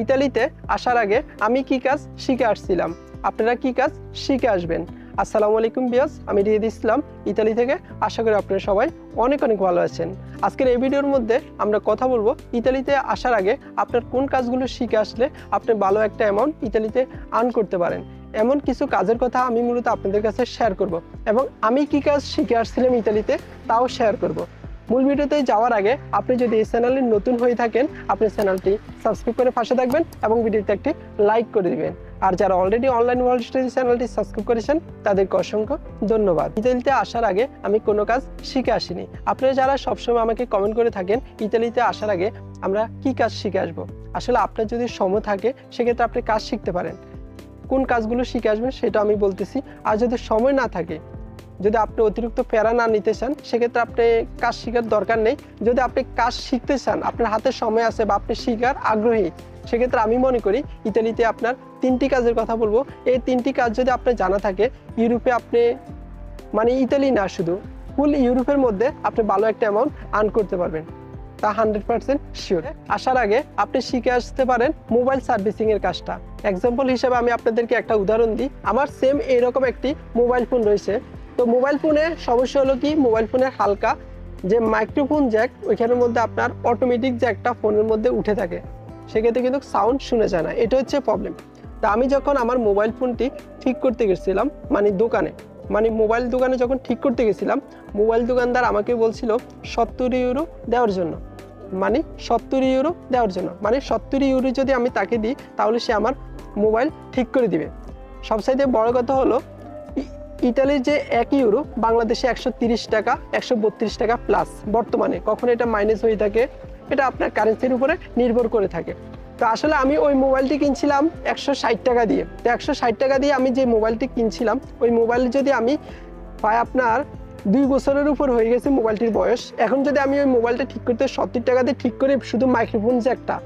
ইতালিতে আসার আগে আমি কি কাজ শিখে আসছিলাম, আপনারা কি কাজ শিখে আসবেন। আসসালামু আলাইকুম বিয়াস, আমি রিয়াদ ইসলাম ইতালি থেকে। আশা করি আপনারা সবাই অনেক অনেক ভালো আছেন। আজকের এই ভিডিওর মধ্যে আমরা কথা বলবো ইতালিতে আসার আগে আপনার কোন কাজগুলো শিখে আসলে আপনি ভালো একটা অ্যামাউন্ট ইতালিতে আর্ন করতে পারেন। এমন কিছু কাজের কথা আমি মূলত আপনাদের কাছে শেয়ার করব এবং আমি কি কাজ শিখে আসছিলাম ইতালিতে তাও শেয়ার করব। মূল ভিডিওতে যাওয়ার আগে আপনি যদি এই চ্যানেলে নতুন হয়ে থাকেন, আপনি চ্যানেলটি সাবস্ক্রাইব করে পাশে থাকবেন এবং ভিডিওতে একটি লাইক করে দিবেন। আর যারা অলরেডি অনলাইন ওয়ার্ল্ড স্টাডি চ্যানেলটি সাবস্ক্রাইব করেছেন তাদেরকে অসংখ্য ধন্যবাদ। ইতালিতে আসার আগে আমি কোনো কাজ শিখে আসিনি। আপনারা যারা সবসময় আমাকে কমেন্ট করে থাকেন ইতালিতে আসার আগে আমরা কি কাজ শিখে আসবো, আসলে আপনার যদি সময় থাকে সেক্ষেত্রে আপনি কাজ শিখতে পারেন। কোন কাজগুলো শিখে আসবেন সেটা আমি বলতেছি। আর যদি সময় না থাকে, যদি আপনি অতিরিক্ত প্যারা না নিতে চান, সেক্ষেত্রে আপনি কাজ শেখার দরকার নেই। যদি আপনি কাজ শিখতে চান, আপনার হাতে সময় আছে বা আপনি শিখার আগ্রহী, সেক্ষেত্রে আমি মনে করি ইতালিতে আপনার 3টি কাজের কথা বলবো। এই 3টি কাজ যদি আপনার জানা থাকে, ইউরোপে আপনি মানে ইতালি না শুধু ফুল ইউরোপের মধ্যে আপনি ভালো একটা অ্যামাউন্ট আর্ন করতে পারবেন, তা 100% শিওর। আসার আগে আপনি শিখে আসতে পারেন মোবাইল সার্ভিসিং এর কাজটা। এক্সাম্পল হিসেবে আমি আপনাদেরকে একটা উদাহরণ দিই। আমার সেম এইরকম একটি মোবাইল ফোন রয়েছে। তো মোবাইল ফোনের সমস্যা হলো কি, মোবাইল ফোনের হালকা যে মাইক্রোফোন জ্যাক, ওইখানের মধ্যে আপনার অটোমেটিক যে একটা ফোনের মধ্যে উঠে থাকে, সেক্ষেত্রে কিন্তু সাউন্ড শুনে যায় না। এটা হচ্ছে প্রবলেম। তা আমি যখন আমার মোবাইল ফোনটি ঠিক করতে গেছিলাম মোবাইল দোকানে যখন ঠিক করতে গেছিলাম, মোবাইল দোকানদার আমাকে বলছিল 70 ইউরো দেওয়ার জন্য, 70 ইউরো দেওয়ার জন্য, 70 ইউরো যদি আমি তাকে দিই তাহলে সে আমার মোবাইল ঠিক করে দিবে। সবচাইতে বড় কথা হলো ইতালির যে 1 ইউরো বাংলাদেশে 130 টাকা, 132 টাকা প্লাস বর্তমানে। কখন এটা মাইনাস হয়ে থাকে, এটা আপনার কারেন্সির উপরে নির্ভর করে থাকে। তো আসলে আমি ওই মোবাইলটি কিনছিলাম 160 টাকা দিয়ে। তো 160 টাকা দিয়ে আমি যে মোবাইলটি কিনছিলাম, ওই মোবাইল যদি আমি প্রায় আপনার 2 বছরের উপর হয়ে গেছে মোবাইলটির বয়স, এখন যদি আমি ওই মোবাইলটা ঠিক করতে 70 টাকা দিয়ে ঠিক করে শুধু মাইক্রোফোন যে একটা,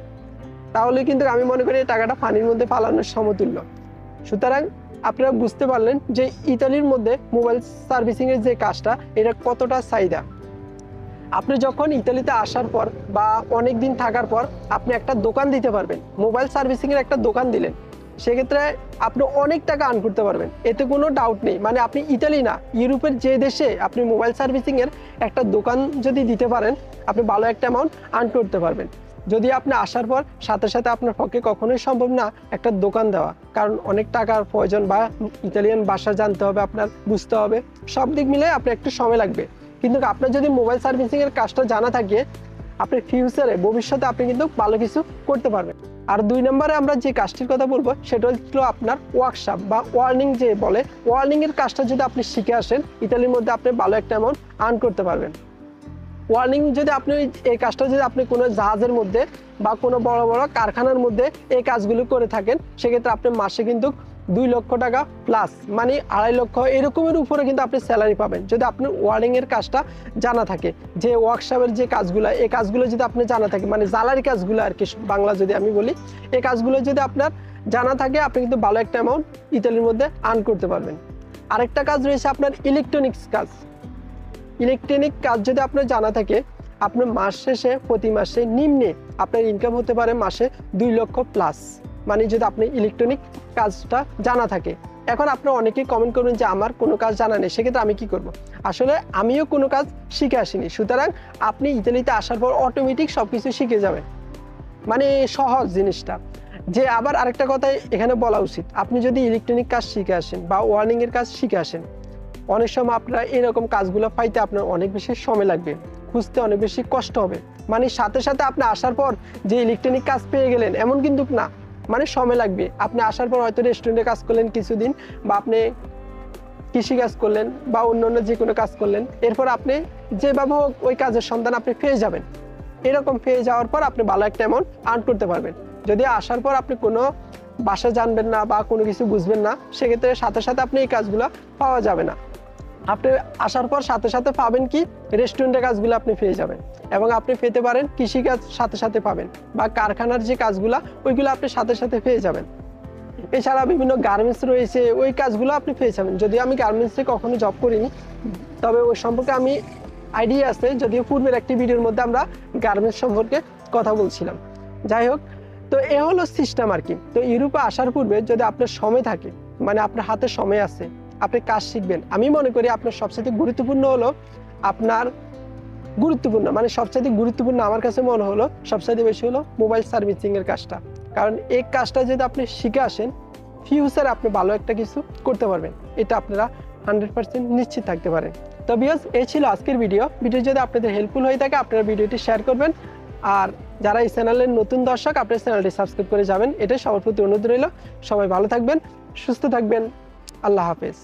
তাহলে কিন্তু আমি মনে করি এই টাকাটা পানির মধ্যে ফালানোর সমতুল্য। সুতরাং আপনারা বুঝতে পারলেন যে ইতালির মধ্যে মোবাইল সার্ভিসিংয়ের যে কাজটা, এটা কতটা চাহিদা। আপনি যখন ইতালিতে আসার পর বা অনেক দিন থাকার পর আপনি একটা দোকান দিতে পারবেন, মোবাইল সার্ভিসিংয়ের একটা দোকান দিলেন, সেক্ষেত্রে আপনি অনেক টাকা আর্ন করতে পারবেন, এতে কোনো ডাউট নেই। আপনি ইতালি না, ইউরোপের যে দেশে আপনি মোবাইল সার্ভিসিংয়ের একটা দোকান যদি দিতে পারেন, আপনি ভালো একটা অ্যামাউন্ট আর্ন করতে পারবেন। যদি আপনি আসার পর সাথে সাথে আপনার পক্ষে কখনোই সম্ভব না একটা দোকান দেওয়া, কারণ অনেক টাকার প্রয়োজন, বা ইতালিয়ান ভাষা জানতে হবে, আপনার বুঝতে হবে, সব দিক মিলে আপনার একটু সময় লাগবে। কিন্তু আপনার যদি মোবাইল সার্ভিসিংয়ের কাজটা জানা থাকে, আপনি ফিউচারে ভবিষ্যতে আপনি কিন্তু ভালো কিছু করতে পারবেন। আর 2 নম্বরে আমরা যে কাজটির কথা বলবো সেটা হলো আপনার ওয়ার্কশপ বা ওয়ার্নিং যে বলে, ওয়ার্নিংয়ের কাজটা যদি আপনি শিখে আসেন, ইতালির মধ্যে আপনি ভালো একটা অ্যামাউন্ট আর্ন করতে পারবেন। ওয়ার্নিং যদি আপনি এই কাজটা যদি আপনি কোনো জাহাজের মধ্যে বা কোনো বড় বড় কারখানার মধ্যে এই কাজগুলো করে থাকেন, সেক্ষেত্রে আপনি মাসে কিন্তু 2 লক্ষ টাকা প্লাস 2.5 লক্ষ এরকমের উপরে কিন্তু আপনি স্যালারি পাবেন, যদি আপনার ওয়ার্নিংয়ের কাজটা জানা থাকে। যে ওয়ার্কশপের যে কাজগুলো, এই কাজগুলো যদি আপনি জানা থাকে, জ্বালারি কাজগুলো আর কি, বাংলা যদি আমি বলি, এই কাজগুলো যদি আপনার জানা থাকে, আপনি কিন্তু ভালো একটা অ্যামাউন্ট ইতালির মধ্যে আর্ন করতে পারবেন। আরেকটা কাজ রয়েছে আপনার ইলেকট্রনিক্স কাজ। ইলেকট্রনিক কাজ যদি আপনার জানা থাকে, আপনার মাস শেষে প্রতি মাসে নিম্নে আপনার ইনকাম হতে পারে মাসে 2 লক্ষ প্লাস, যদি আপনি ইলেকট্রনিক কাজটা জানা থাকে। এখন আপনারা অনেকেই কমেন্ট করবেন যে আমার কোনো কাজ জানা নেই, সেক্ষেত্রে আমি কি করব। আসলে আমিও কোনো কাজ শিখে আসিনি, সুতরাং আপনি ইতালিতে আসার পর অটোমেটিক সব কিছু শিখে যাবেন, সহজ জিনিসটা। যে আবার আরেকটা কথা এখানে বলা উচিত, আপনি যদি ইলেকট্রনিক কাজ শিখে আসেন বা ওয়ার্নিংয়ের কাজ শিখে আসেন, অনেক সময় আপনারা এরকম কাজগুলো পাইতে আপনার অনেক বেশি সময় লাগবে, খুঁজতে অনেক বেশি কষ্ট হবে। সাথে সাথে আপনি আসার পর যে ইলেকট্রনিক কাজ পেয়ে গেলেন এমন কিন্তু না, সময় লাগবে। আপনি আসার পর হয়তো রেস্টুরেন্টে কাজ করলেন কিছুদিন, বা আপনি কৃষি কাজ করলেন বা অন্য যে কোনো কাজ করলেন, এরপর আপনি যেভাবে হোক ওই কাজের সন্ধান আপনি পেয়ে যাবেন। এরকম পেয়ে যাওয়ার পর আপনি ভালো একটা অ্যামাউন্ট আর্ন করতে পারবেন। যদি আসার পর আপনি কোনো ভাষা জানবেন না বা কোনো কিছু বুঝবেন না, সেক্ষেত্রে সাথে সাথে আপনি এই কাজগুলো পাওয়া যাবে না। আপনি আসার পর সাথে সাথে পাবেন কি, রেস্টুরেন্টের কাজগুলো আপনি পেয়ে যাবেন, এবং আপনি পেতে পারেন কৃষিকাজ সাথে সাথে পাবেন, বা কারখানার যে কাজগুলো ওইগুলো আপনি সাথে সাথে পেয়ে যাবেন। এছাড়া বিভিন্ন গার্মেন্টস রয়েছে, ওই কাজগুলো আপনি পেয়ে যাবেন। যদিও আমি গার্মেন্টসে কখনো জব করিনি, তবে ওই সম্পর্কে আমি আইডিয়া আছে, যদিও পূর্বের একটি ভিডিওর মধ্যে আমরা গার্মেন্টস সম্পর্কে কথা বলছিলাম। যাই হোক, তো তো এ হলো সিস্টেম আর কি। তো ইউরোপে আসার পূর্বে যদি আপনার সময় থাকে, মানে আপনার হাতে সময় আছে, আপনি কাজ শিখবেন, আমি মনে করি আপনার সবচেয়ে গুরুত্বপূর্ণ হলো মানে সবচেয়ে গুরুত্বপূর্ণ আমার কাছে মনে হলো সবচেয়ে বেশি হলো মোবাইল সার্ভিসিং এর কাজটা। কারণ এই কাজটা যদি আপনি শিখে আসেন, ফিউচারে আপনি ভালো একটা কিছু করতে পারবেন, এটা আপনারা 100% নিশ্চিত থাকতে পারেন। তো ভিউয়ার্স, এই ছিল আজকের ভিডিও যদি আপনাদের হেল্পফুল হয়ে থাকে আপনারা ভিডিওটি শেয়ার করবেন, আর যারা এই চ্যানেলের নতুন দর্শক আপনার চ্যানেলটি সাবস্ক্রাইব করে যাবেন, এটাই সবার প্রতি অনুরোধ রইল। সবাই ভালো থাকবেন, সুস্থ থাকবেন, আল্লাহ হাফেজ।